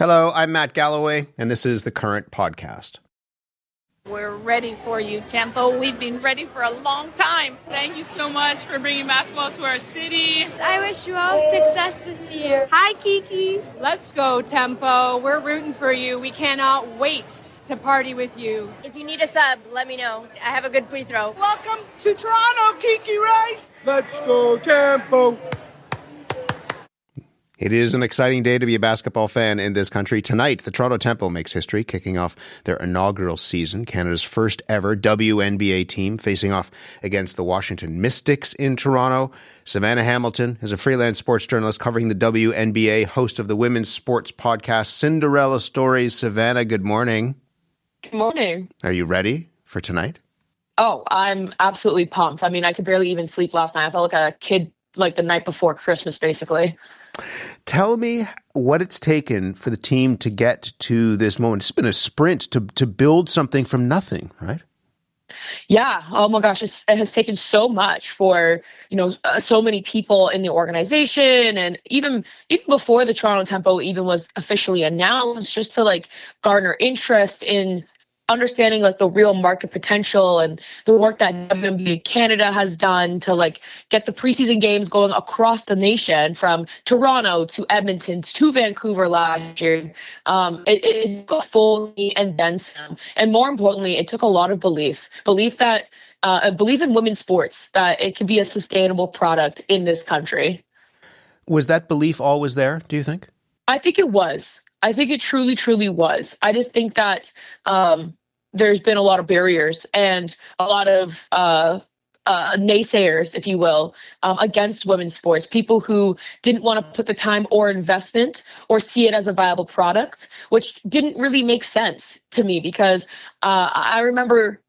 Hello, I'm Matt Galloway, and this is the Current Podcast. We're ready for you, Tempo. We've been ready for a long time. Thank you so much for bringing basketball to our city. I wish you all success this year. Hi, Kiki. Let's go, Tempo. We're rooting for you. We cannot wait to party with you. If you need a sub, let me know. I have a good free throw. Welcome to Toronto, Kiki Rice. Let's go, Tempo. It is an exciting day to be a basketball fan in this country. Tonight, the Toronto Tempo makes history, kicking off their inaugural season, Canada's first ever WNBA team, facing off against the Washington Mystics in Toronto. Savanna Hamilton is a freelance sports journalist covering the WNBA, host of the women's sports podcast Cinderella Stories. Savanna, good morning. Good morning. Are you ready for tonight? Oh, I'm absolutely pumped. I mean, I could barely even sleep last night. I felt like a kid, like the night before Christmas, basically. Tell me what it's taken for the team to get to this moment. It's been a sprint to build something from nothing, right? Yeah. Oh my gosh. It has taken so much for, so many people in the organization. And even before the Toronto Tempo even was officially announced, just to garner interest in understanding the real market potential and the work that WNBA Canada has done to get the preseason games going across the nation, from Toronto to Edmonton to Vancouver last year. It took a full and then some. And more importantly, it took a lot of belief that belief in women's sports, that it could be a sustainable product in this country. Was that belief always there, do you think? I think it was. I think it truly, truly was. I just think that there's been a lot of barriers and a lot of naysayers, if you will, against women's sports. People who didn't want to put the time or investment or see it as a viable product, which didn't really make sense to me, because I remember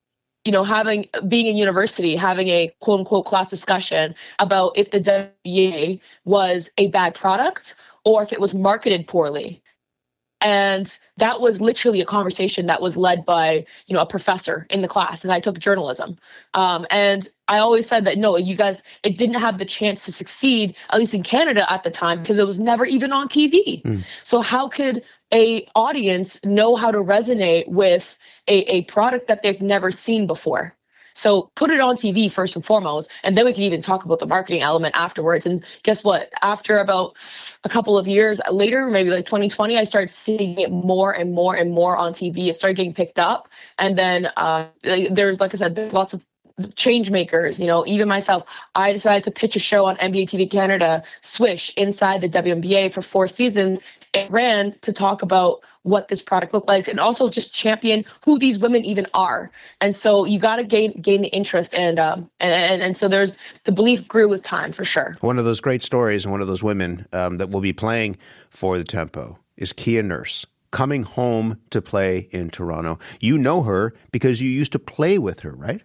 being in university, having a quote unquote class discussion about if the WNBA was a bad product or if it was marketed poorly. And that was literally a conversation that was led by, a professor in the class, and I took journalism. And I always said that, no, you guys, it didn't have the chance to succeed, at least in Canada at the time, because it was never even on TV. So how could a audience know how to resonate with a product that they've never seen before? So put it on TV first and foremost, and then we can even talk about the marketing element afterwards. And guess what? After about a couple of years later, maybe 2020, I started seeing it more and more and more on TV. It started getting picked up. And then there's, like I said, there's lots of change makers, even myself. I decided to pitch a show on NBA TV Canada, Swish, inside the WNBA for 4 seasons. It ran to talk about what this product looked like and also just champion who these women even are. And so you got to gain the interest, and so there's the belief grew with time, for sure. One of those great stories, and one of those women that will be playing for the Tempo is Kia Nurse, coming home to play in Toronto. You know her because you used to play with her, right?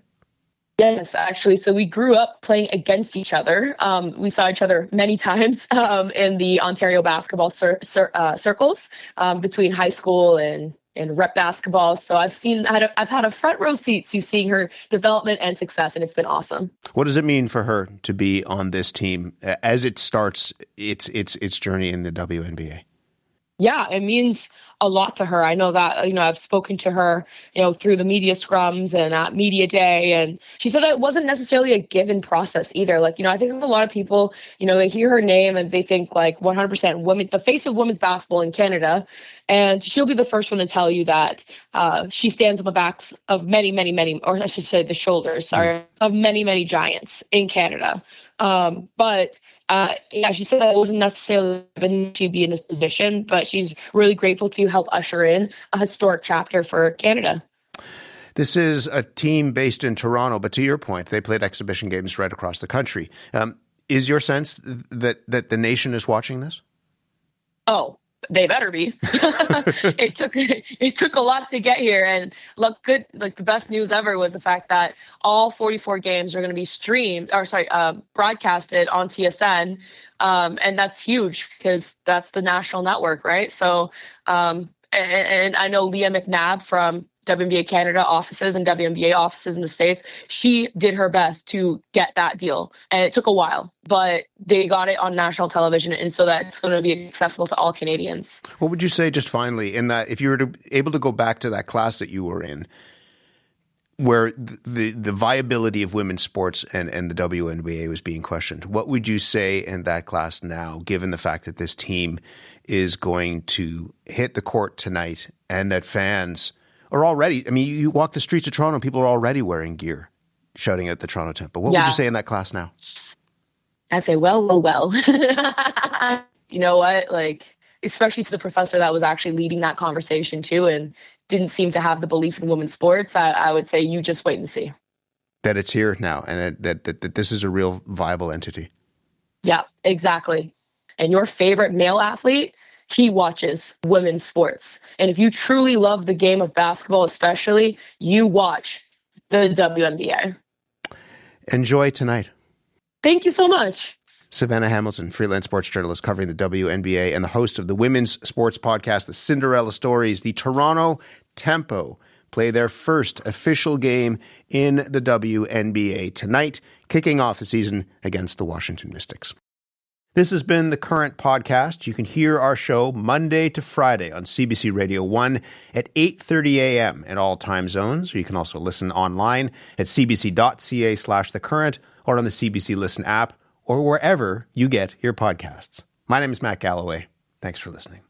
Yes, actually. So we grew up playing against each other. We saw each other many times in the Ontario basketball circles between high school and rep basketball. So I've had a front row seat to seeing her development and success, and it's been awesome. What does it mean for her to be on this team as it starts its journey in the WNBA? Yeah, it means a lot to her. I know that, I've spoken to her, through the media scrums and at media day. And she said that it wasn't necessarily a given process either. I think a lot of people, they hear her name and they think 100% women, the face of women's basketball in Canada. And she'll be the first one to tell you that she stands on the backs of many, many, many, or I should say the shoulders, of many, many giants in Canada. But she said that it wasn't necessarily given to be in this position, but she's really grateful to help usher in a historic chapter for Canada. This is a team based in Toronto, but to your point, they played exhibition games right across the country. Is your sense that the nation is watching this? Oh, they better be. It took a lot to get here, and look good. The best news ever was the fact that all 44 games are going to be broadcasted on TSN, and that's huge because that's the national network, right? So, and And I know Leah McNabb from WNBA Canada offices and WNBA offices in the States, she did her best to get that deal. And it took a while, but they got it on national television. And so that's going to be accessible to all Canadians. What would you say, just finally, in that if you were able to go back to that class that you were in, where the viability of women's sports and the WNBA was being questioned, what would you say in that class now, given the fact that this team is going to hit the court tonight and that fans are already, I mean, you walk the streets of Toronto and people are already wearing gear, shouting at the Toronto Temple. What would you say in that class now? I say, well. You know what? Like, especially to the professor that was actually leading that conversation too and didn't seem to have the belief in women's sports, I would say you just wait and see. That it's here now and that this is a real viable entity. Yeah, exactly. And your favorite male athlete, he watches women's sports. And if you truly love the game of basketball especially, you watch the WNBA. Enjoy tonight. Thank you so much. Savanna Hamilton, freelance sports journalist covering the WNBA and the host of the women's sports podcast, the Cinderella Stories. The Toronto Tempo play their first official game in the WNBA tonight, kicking off the season against the Washington Mystics. This has been The Current Podcast. You can hear our show Monday to Friday on CBC Radio 1 at 8:30 a.m. in all time zones. You can also listen online at cbc.ca/thecurrent or on the CBC Listen app or wherever you get your podcasts. My name is Matt Galloway. Thanks for listening.